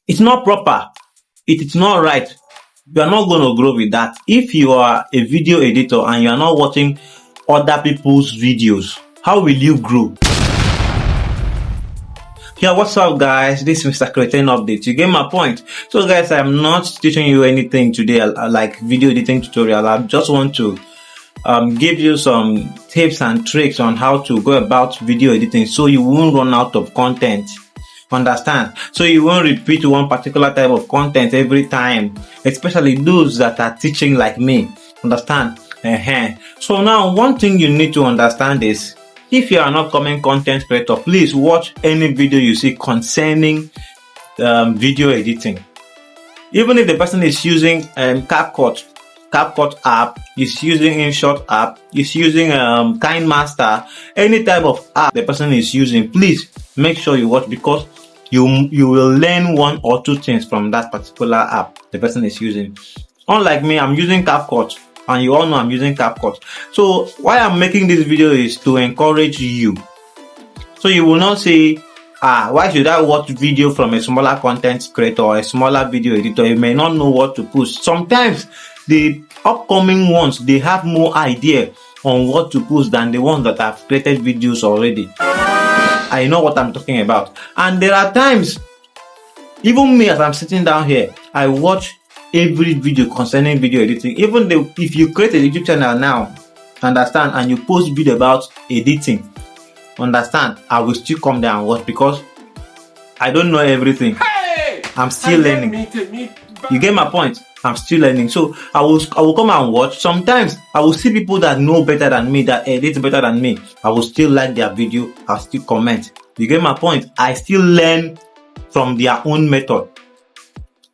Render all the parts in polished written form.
It's not proper. It is not right. You are not going to grow with that. If you are a video editor and you are not watching other people's videos, how will you grow? Yeah, what's up guys? This is Mr. Creating Update. You get my point. So guys, I'm not teaching you anything today like video editing tutorial. I just want to give you some tips and tricks on how to go about video editing so you won't run out of content. Understand? So you won't repeat one particular type of content every time, especially those that are teaching like me. Understand? So now one thing you need to understand is, if you are an upcoming content creator, please watch any video you see concerning video editing. Even if the person is using CapCut app, is using InShot app, is using KineMaster, any type of app the person is using, please make sure you watch, because you will learn one or two things from that particular app the person is using. Unlike me, I'm using CapCut, and you all know I'm using CapCut. So why I'm making this video is to encourage you. So you will not say, why should I watch video from a smaller content creator or a smaller video editor? You may not know what to post. Sometimes the upcoming ones, they have more idea on what to post than the ones that have created videos already. I know what I'm talking about. And there are times, even me, as I'm sitting down here, I watch every video concerning video editing. Even if you create a YouTube channel now, understand, and you post video about editing, understand, I will still come down and watch, because I don't know everything. Hey! I'm still learning. You get my point? I'm still learning. So I will come and watch. Sometimes I will see people that know better than me, that edit better than me. I will still like their video. I'll still comment. You get my point? I still learn from their own method.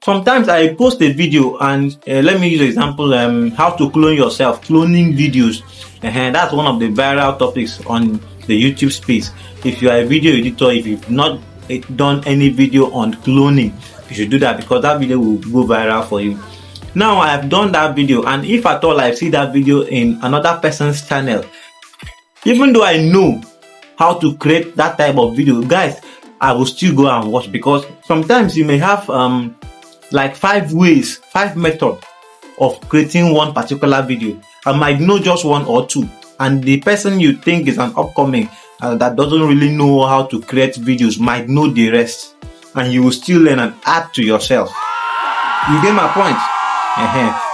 Sometimes I post a video and let me use an example, how to clone yourself, cloning videos. That's one of the viral topics on the YouTube space. If you are a video editor, if you've not done any video on cloning, you should do that, because that video will go viral for you. Now I have done that video, and if at all I see that video in another person's channel, even though I know how to create that type of video, guys, I will still go and watch, because sometimes you may have like 5 methods of creating one particular video. I might know just 1 or 2, and the person you think is an upcoming that doesn't really know how to create videos might know the rest, and you will still learn and add to yourself. You get my point?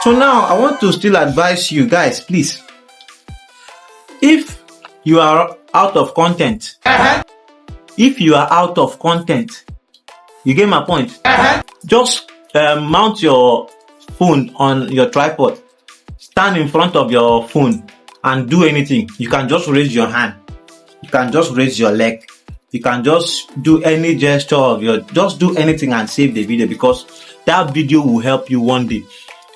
So now I want to still advise you guys, please, if you are out of content, if you are out of content, you get my point? Just mount your phone on your tripod, stand in front of your phone and do anything. You can just raise your hand, you can just raise your leg, you can just do any gesture of just do anything and save the video, because that video will help you one day.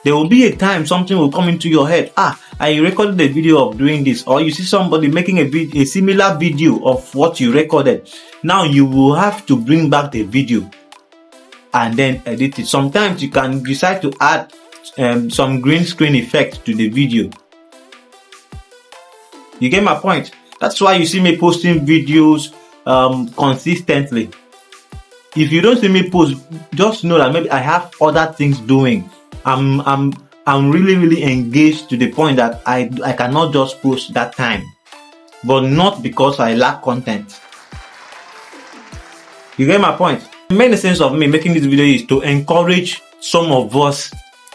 There will be a time something will come into your head. I recorded a video of doing this, or you see somebody making a similar video of what you recorded. Now you will have to bring back the video and then edit it. Sometimes you can decide to add some green screen effect to the video. You get my point? That's why you see me posting videos consistently. If you don't see me post, just know that maybe I have other things doing. I'm really engaged to the point that I cannot just post that time, but not because I lack content. You get my point? The main essence of me making this video is to encourage some of us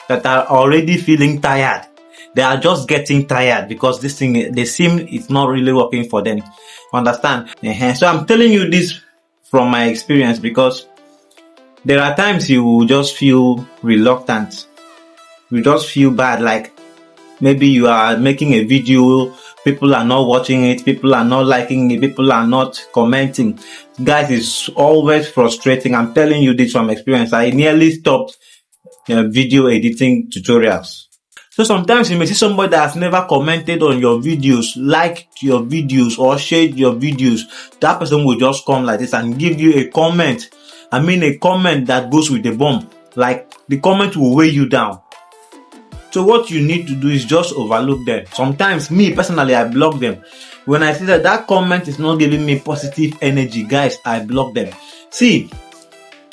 that are already feeling tired. They are just getting tired because this thing, they seem it's not really working for them. Understand? So I'm telling you this from my experience, because there are times you will just feel reluctant. You just feel bad, like maybe you are making a video, people are not watching it, people are not liking it, people are not commenting. Guys, it's always frustrating. I'm telling you this from experience. I nearly stopped video editing tutorials. So sometimes you may see somebody that has never commented on your videos, liked your videos, or shared your videos. That person will just come like this and give you a comment. I mean a comment that goes with the bomb. Like the comment will weigh you down. So what you need to do is just overlook them. Sometimes me personally, I block them. When I see that comment is not giving me positive energy, guys, I block them. See,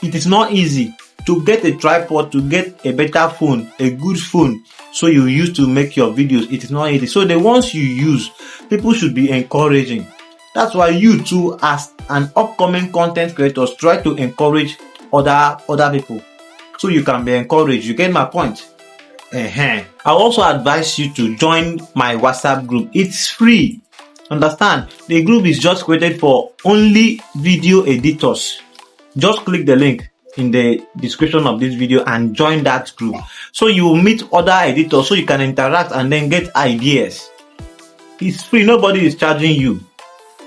it is not easy to get a tripod, to get a better phone, a good phone, so you use to make your videos, it is not easy. So the ones you use, people should be encouraging. That's why you too, as an upcoming content creator, try to encourage other people, so you can be encouraged. You get my point? I also advise you to join my WhatsApp group. It's free. Understand? The group is just created for only video editors. Just click the link in the description of this video and join that group, so you will meet other editors, so you can interact and then get ideas. It's free. Nobody is charging you.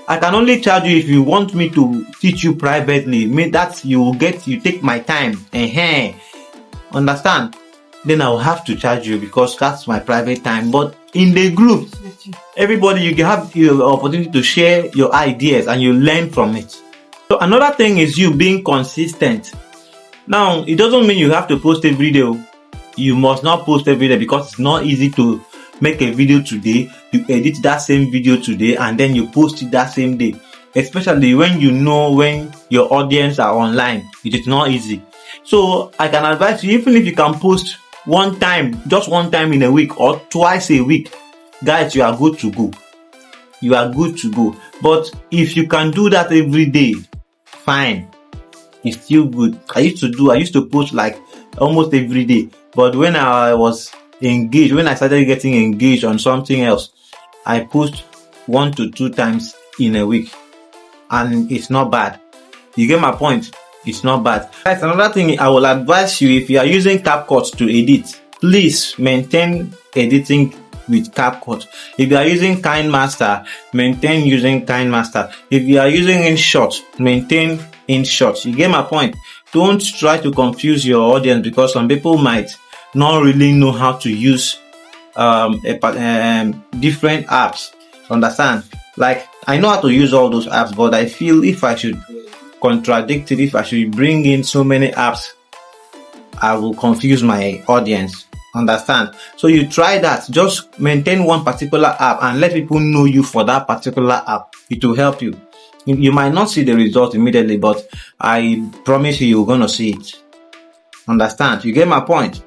I can only charge you if you want me to teach you privately. That you take my time. Understand? Then I will have to charge you, because that's my private time. But in the group, everybody, you have the opportunity to share your ideas and you learn from it. So another thing is you being consistent. Now, it doesn't mean you have to post every day. You must not post every day, because it's not easy to make a video today, you edit that same video today, and then you post it that same day. Especially when you know when your audience are online, it is not easy. So I can advise you, even if you can post just one time in a week or twice a week, guys, you are good to go. You are good to go. But if you can do that every day, fine, it's still good. I used to post like almost every day, but when I was engaged, when I started getting engaged on something else, I post 1 to 2 times in a week, and it's not bad. You get my point? It's not bad. Guys, another thing I will advise you, if you are using CapCut to edit, please maintain editing with CapCut. If you are using KineMaster, maintain using KineMaster. If you are using InShot, maintain InShot. You get my point? Don't try to confuse your audience, because some people might not really know how to use different apps. Understand? Like, I know how to use all those apps, but I feel if I should contradict it, if I should bring in so many apps, I will confuse my audience. Understand? So you try that. Just maintain one particular app and let people know you for that particular app. It will help you. You might not see the result immediately, but I promise you're gonna see it. Understand? You get my point?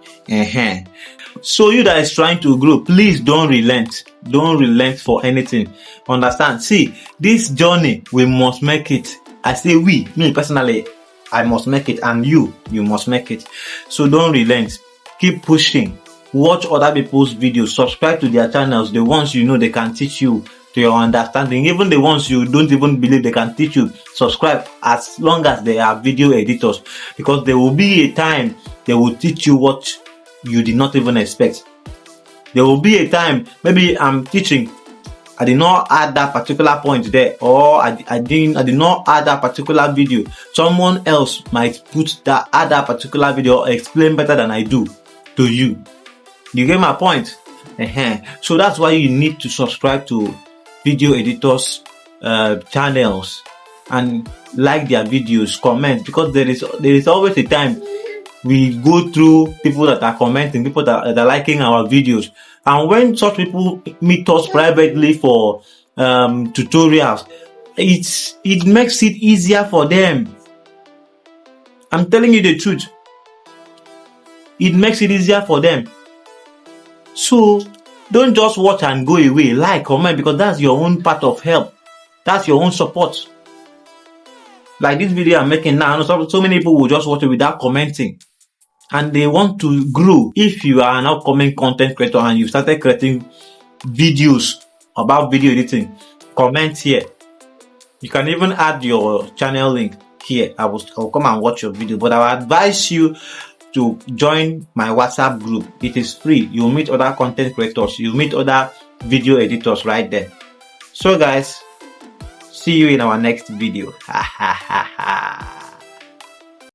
So you that is trying to grow, please don't relent. Don't relent for anything. Understand? See, this journey, we must make it. I say we, me personally, I must make it, and you must make it. So don't relent. Keep pushing. Watch other people's videos. Subscribe to their channels. The ones you know they can teach you to your understanding. Even the ones you don't even believe they can teach you. Subscribe, as long as they are video editors, because there will be a time they will teach you what you did not even expect. There will be a time, maybe I'm teaching, I did not add that particular point there, or I did not add that particular video. Someone else might add that particular video or explain better than I do to you. You get my point? So that's why you need to subscribe to video editors channels and like their videos, comment, because there is always a time we go through people that are commenting, people that are liking our videos. And when such people meet us privately for tutorials, it makes it easier for them. I'm telling you the truth. It makes it easier for them. So don't just watch and go away. Like, comment, because that's your own part of help. That's your own support. Like this video I'm making now, so many people will just watch it without commenting. And they want to grow. If you are an upcoming content creator and you started creating videos about video editing, comment here. You can even add your channel link here. I will come and watch your video. But I will advise you to join my WhatsApp group. It is free. You'll meet other content creators. You'll meet other video editors right there. So guys, see you in our next video. Ha ha ha ha.